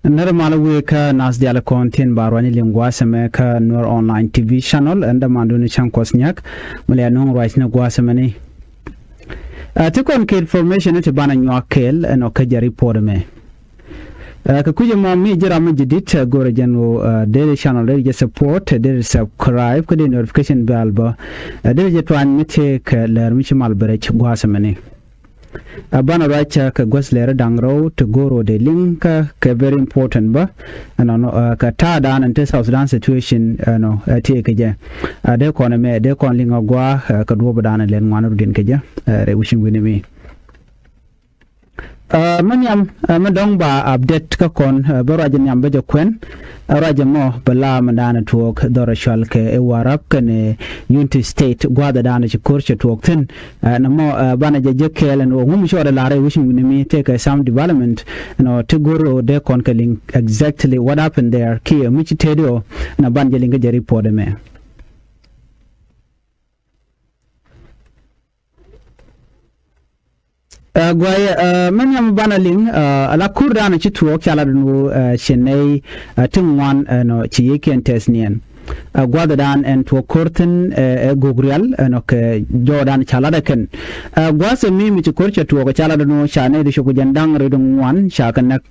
Normal week nas diala content barwani lingwasame ka Nuer online TV channel and manduni chankosnyak mule anong right na gwasamani. Tikon ke information ito bana nyakel no kaja report me. Kakuja mami jira majidit gore jano daily channel there support there subscribe kadi notification bell ba there je twan mite ka ler michimal berech gwasamani. Bana racha ka gwaslere dangro to goro de link ka very important ba no ka ta dan and South Sudan situation no tie ka je de kono me de kon linga gwa ka do badana len ngwana din ka je re wishing winimi manyam madong ba update ka kon barajan yam beje kwen raja mo bala mandana tuok dora shalke e warap kane unity state gwada dana ci korche tuok tin na mo bana je kelen o ngum shore lare wishing winimi take some development to goro de kon kaling exactly what happened there ki michi tedio na banje linga je report me gwaya manyam banaling ala kurdana ci tuok chala no chenei tingwan no ci yeken tesnien gwada dan en to korten gogrial no ke jordan chala da ken gwase mi ci korche to ko chala no chane de shugo jandang redon wan shakan nak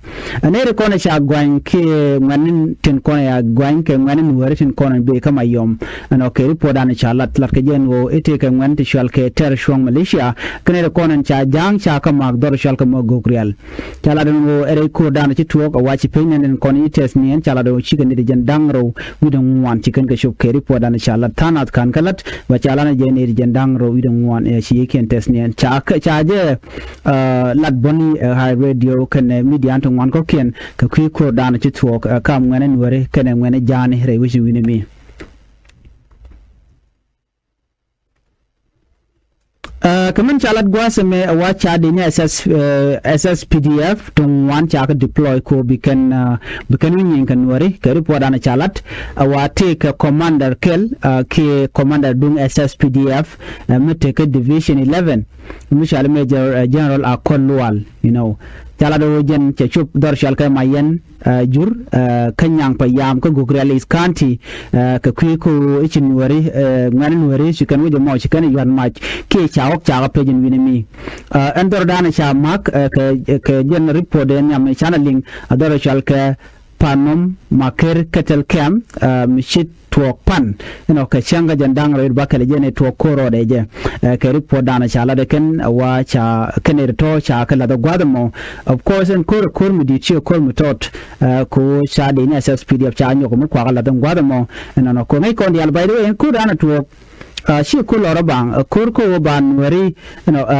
ne re kona sha gwan ke nganin tin kona ya gwan ke nganin werin kona be kama yom no ke ripoda na chala tlat ke jen wo ete ke ngwan ti shal ke ter shong malaysia kene re kona cha jang cha kama dor shal ke mo gogrial chala no ere ko dan ci to ko wachi penen kona ites nien chala do chicken de jandang ro widon wan chicken ke shop ke ripoda na chala tanat kan kalat wa chala na jene de jandang ro widon wan e shi yeken tes nien cha je lat boni high radio kan media to wan ko ken ka ko dan ci to kam ngene wore ken ngene jani re wishi winimi kaman chalat gwase me wacha de ne SSPDF to wan cha ka deploy ko bikan yin kan wari ka report ana chalat wa take commander kel ke commander dung SSPDF mete ka division 11 mishal major general akolwal chalado jen che chup dor shal ka mayen jur kanyang payam ko gogrealis county ka ko ichin wari nganin wari chikan wo mo chikan yan mach ke chaok cha pe jin winimi endor dana cha mak ke jen report den yam channeling dor shal ka panom maker ketel kem mishit tuok pan ka changa jandang ro bakale jene tuok koro de je ke report dana chala de ken wa cha kener to cha kala da gwadamo of course en kor mi di chi kor mi tot ko cha de ne SSPDF cha nyo ko mu kwa kala da gwadamo no ko ngai kon di albaydo en ko dana tuok shi ko lora bang ko ban wari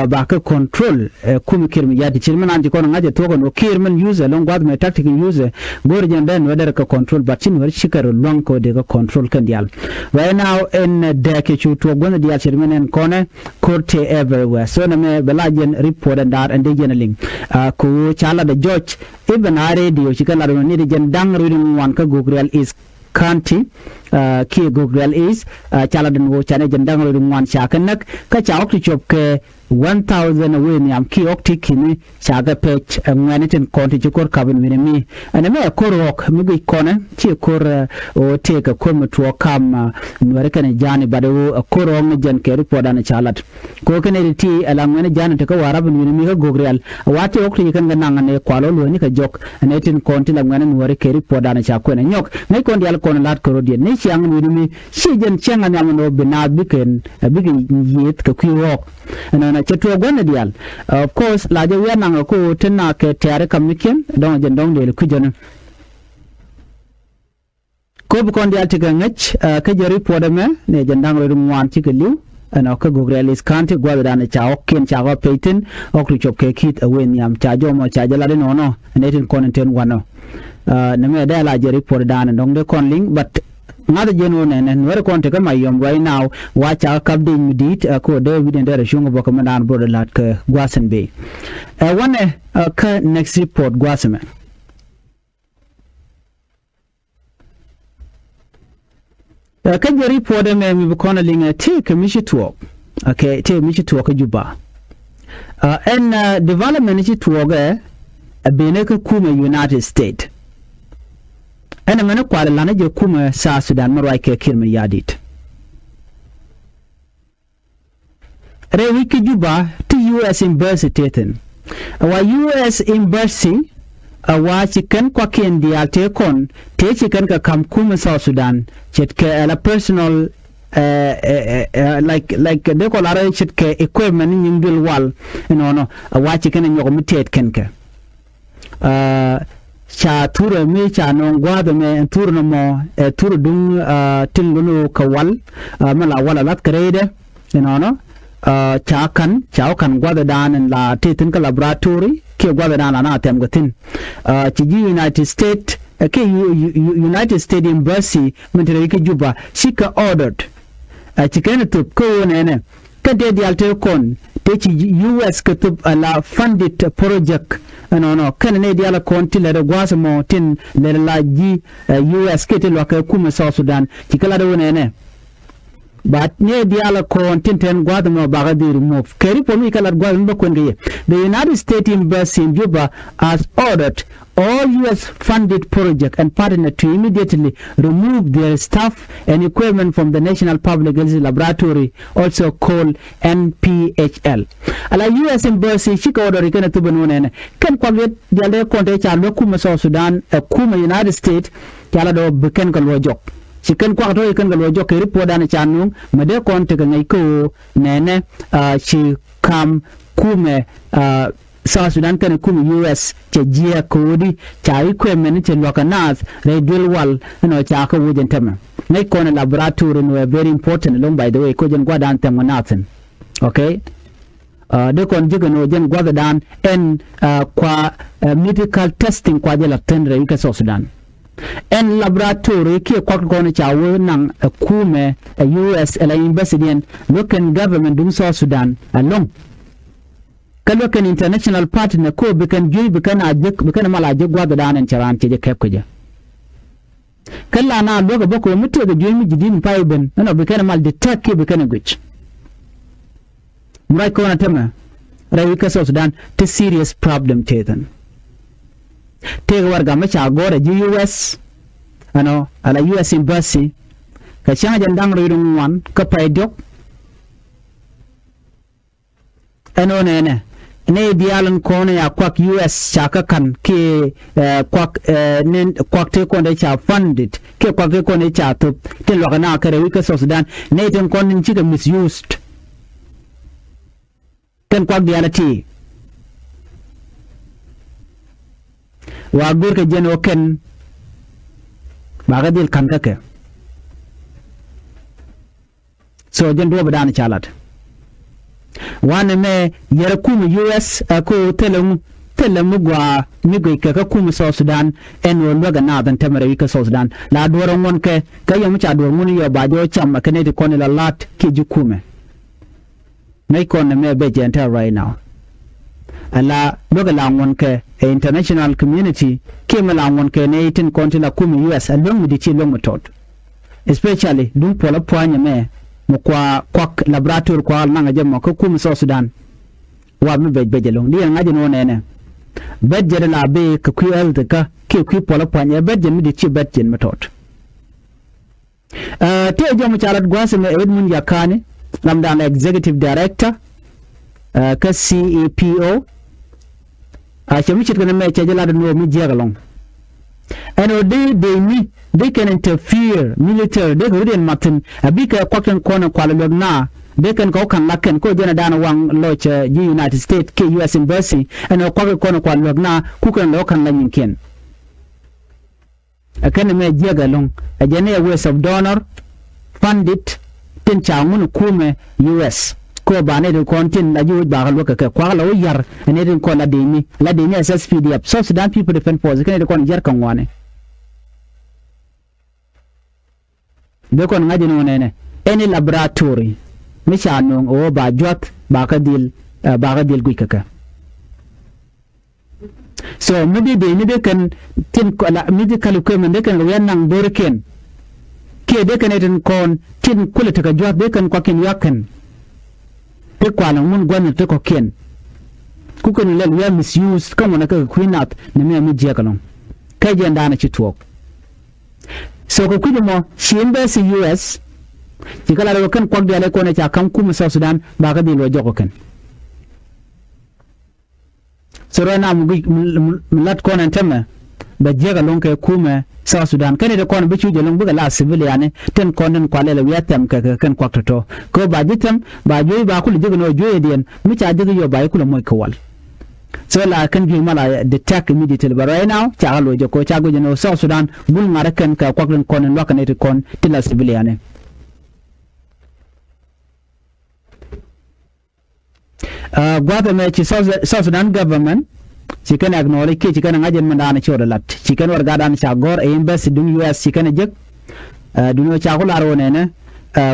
ba ka control kum kirmi yadi chirman anji ko ngaje to ko no kirman user long gwad me tactical user gor jen ben weder ka control but chin wari shikar long ko de ka control kan dial right now in de ke chu to gona dial chirman en kone korte everywhere so na me belajen report and dar and de jenaling ko chala de George even a radio chikala no ni de jen dang reading one ka google is county ki google is chaladen wo chane jandang ro wan chakanak ka chaok chop ke 1000 away ni am ki okti kini chaga pech nganitin konti chikor kabin minimi ana me korok mi kone chi kor o teka kom to kam nware kan jani bado koro mi jan ke ripoda na chalat ko kene ti ala ngene jani te ka warabin minimi ka gogrel wati okti kan gananga ne kwalo lo ni ka jok netin konti la ngene nware ke ripoda na chakone nyok ngai kondi al kon lat korodi ne chiang minimi shi jan chiang na no bina biken bigin yet ka kwirok na chetu gwana dial of course la je yana ko tinna ke tare kamiken don jen don de ku jon ko bu kon dial tiga ngach ka je report me ne jen dang ro wan ti geliu ana ka gogrelis kanti gwada dana cha okken cha go peitin okri chop ke kit awen yam cha jo mo cha jala de no ne tin konten wano na me da la je report dana don de kon link but nada genuine and where kon take my right now watch our kabding midit ko David and there shungo bokomanan border lat ka gwasen be one ka next report gwaseme ka je report me mi bokona linga take mishi to okay take mishi to ka juba and development mishi to ga bene ka kuma United States ana mana kwala lana je kuma sa Sudan marwa ke kirmin yadit re wiki juba to US embassy teten wa US embassy awa chicken kwa kendi alte kon te chicken ka kam kuma sa Sudan chitke la personal like they call ara chitke equipment nyingbil wal no awa chicken nyoko mitet kenke cha tura me cha non gwado me tur no mo tur dung tilunu kawal mala wala lat krede no cha kan gwado dan la titin ka laboratory ke gwado dan na tem gatin ci United States ke United States embassy mentere ke juba shika ordered ci kan to ko ne ka de alte kon te ci US ka to la funded project no kan ne dia la konti le gwasa mo tin le la ji US ke te lo ka kuma South Sudan ci kala da wona ne but ne dia la konti ten gwada mo baga di remove keri po mi kala gwada mba kwenge the United States embassy in Juba has ordered all US funded project and partner to immediately remove their staff and equipment from the National Public Health Laboratory, also called NPHL. Ala US embassy shika order ikana tubanone kan kwabet jale konte cha lokuma South Sudan kuma United States kala do beken kan wojok chicken kwa to ikan galo jo keri poda na chanu made konte ga ngai ko nene chi kam kume South Sudan kan kume US che jia kodi cha equipment che lokanas redil wal no cha ka wujen tema ngai ko na laboratory no very important long by the way ko jen gwadan tema natin okay de kon jiga no jen gwadan en kwa medical testing kwa jela tendre ika South Sudan en laboratory ki kwa gona chawo nang kume US la embassy local government dum South Sudan along kalokan international partner ko bikan juy bikan mala je gwada danan charan ke je kep kuje kala na loga bako mutu ga juy mi jidin paiben no bikan mal detect ke bikan guch murai ko na tema rawi ka South Sudan to serious problem tetan tega warga macha agora ji US ano ala US embassy ka changa jandang roidung wan ka paidok ano ne dialan kone ya kwak US chaka kan ke kwak te konde cha funded ke kwak te konde cha to te logana kare wika South Sudan ne ten konde chika misused ten kwak dialati wa gur ke jeno ken bagadil kan kake so jen do badana chalat wane me yara kuma US ko telem gwa migwe ka kuma South Sudan en loga na dan tamare ka South Sudan la doran won ke yamu cha do mun yo ba jo cham ka ne de kon la lat ke ji kuma mai kon me be jenta right now ala loga la won ke international community ke mala won ke ne tin kon la kuma US along with the long method especially dum pola poanya me kwa laboratory kwa nanga jema ko kum South Sudan wa mi be long li ngaji no nene bedje la be ka ku el ka ke ku pola panye bedje mi di ci bedje method te jomu chalat gwase me Edmund Yakane lamdan executive director ka CEPO a chemi chit kana me chajala no mi jegalong and they can interfere military they go in matin abika kwakon kona kwala logna they can go kan laken ko jena dana wang loch United States ke US embassy and kwakon kona kwala logna kukan lokan lanyin ken akane me jega long ajene ways of donor funded tin chamun kume US ko bane de kontin na ju ba loka ka kwala yar ne din ko la demi SSPDF South Sudan People Defense Force kan de kon jar kan wane de kon ngaji no nene any laboratory mishano o ba jot ba ka dil guikaka so maybe de kan tin ko la medical equipment de kan yan nang borken ke de kan den kon tin kula ta jot de kan kwakin yakan te kwala mun gwan te ko ken ku kan le we misuse kan wona ka queenat ne me mi je kalon kai je ndana ci tuok so ko kujimo shi embassy US ci kala do kan kwak diale ko ne cha kan kuma South Sudan ba ka dilo joko kan so rana mu lat ko nan tama ba jega lon kay kuma South Sudan kan de kon bi ci jelon buga la civilian ten kon den kwale le wiatam ka kan kwak to ko ba jitam ba joy ba ku jega no joy den mu cha jega yo ba ku le moy kwal so la kan gi mala detect immediately but right now cha lo je ko cha go no South Sudan bul ngara kan ka kwak den kon wa kan et kon tila civilian government ci South Sudan government ci kan acknowledge ke ci kan ngajen mandana ci lat ci kan war gadan cha gor e embassy dun US ci kan jek dun cha ko laro ne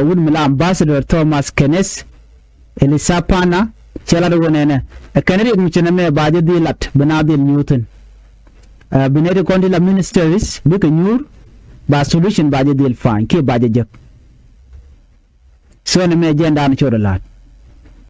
wud mila ambassador Thomas Kenneth Elisapana ci la do ne kanari mu ci na me baaje di lat bana di Newton binere kondi la ministers bi ka ñur ba solution baaje di fan ke baaje jek so ne me jendana ci lat